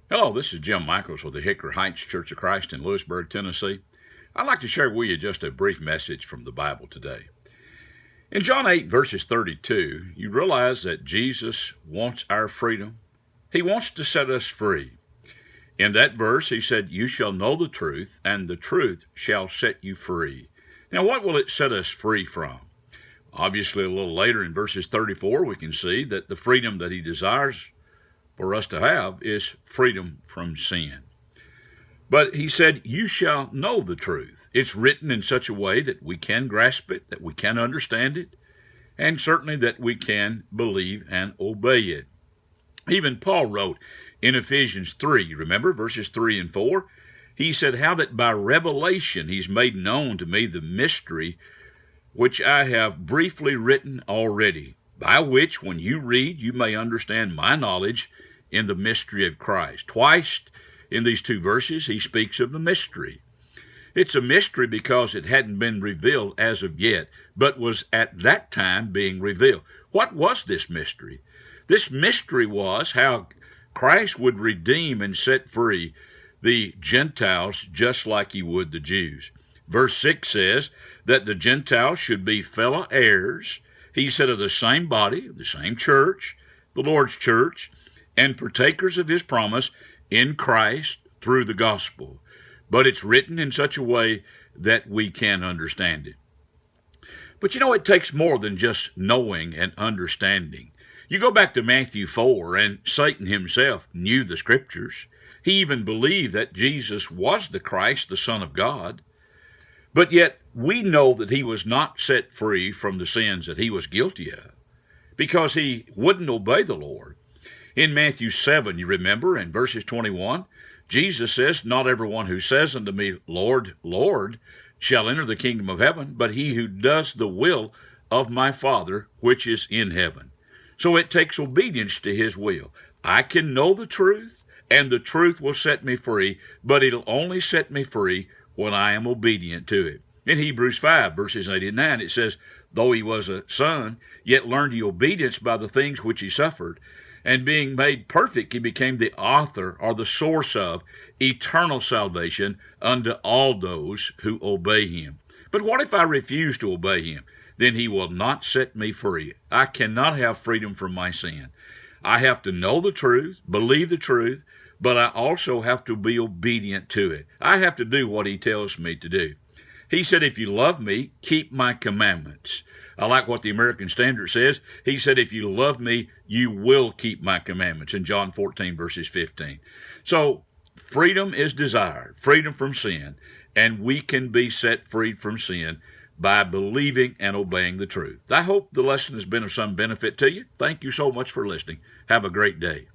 Hello, this is Jim Michaels with the Hickory Heights Church of Christ in Lewisburg, Tennessee. I'd like to share with you just a brief message from the Bible today. In John 8, verses 32, you realize that Jesus wants our freedom. He wants to set us free. In that verse, he said, "You shall know the truth, and the truth shall set you free." Now, what will it set us free from? Obviously, a little later in verses 34, we can see that the freedom that he desires for us to have is freedom from sin. But he said, "You shall know the truth." It's written in such a way that we can grasp it, that we can understand it, and certainly that we can believe and obey it. Even Paul wrote in Ephesians 3, remember, verses 3 and 4, he said, "How that by revelation he's made known to me the mystery which I have briefly written already, by which when you read you may understand my knowledge in the mystery of Christ." Twice in these two verses he speaks of the mystery. It's a mystery because it hadn't been revealed as of yet, but was at that time being revealed. What was this mystery? This mystery was how Christ would redeem and set free the Gentiles just like he would the Jews. Verse 6 says that the Gentiles should be fellow heirs, he said, of the same body, the same church, the Lord's church, and partakers of his promise in Christ through the gospel. But it's written in such a way that we can understand it. But it takes more than just knowing and understanding. You go back to Matthew 4, and Satan himself knew the Scriptures. He even believed that Jesus was the Christ, the Son of God. But yet we know that he was not set free from the sins that he was guilty of because he wouldn't obey the Lord. In Matthew 7, you remember, in verses 21, Jesus says, "Not everyone who says unto me, Lord, Lord, shall enter the kingdom of heaven, but he who does the will of my Father which is in heaven." So it takes obedience to his will. I can know the truth, and the truth will set me free, but it'll only set me free when I am obedient to it. In Hebrews 5, verses 8 and 9, it says, "Though he was a son, yet learned he obedience by the things which he suffered. And being made perfect, he became the author or the source of eternal salvation unto all those who obey him." But what if I refuse to obey him? Then he will not set me free. I cannot have freedom from my sin. I have to know the truth, believe the truth, but I also have to be obedient to it. I have to do what he tells me to do. He said, "If you love me, keep my commandments." I like what the American Standard says. He said, "If you love me, you will keep my commandments," in John 14, verses 15. So freedom is desired, freedom from sin, and we can be set free from sin by believing and obeying the truth. I hope the lesson has been of some benefit to you. Thank you so much for listening. Have a great day.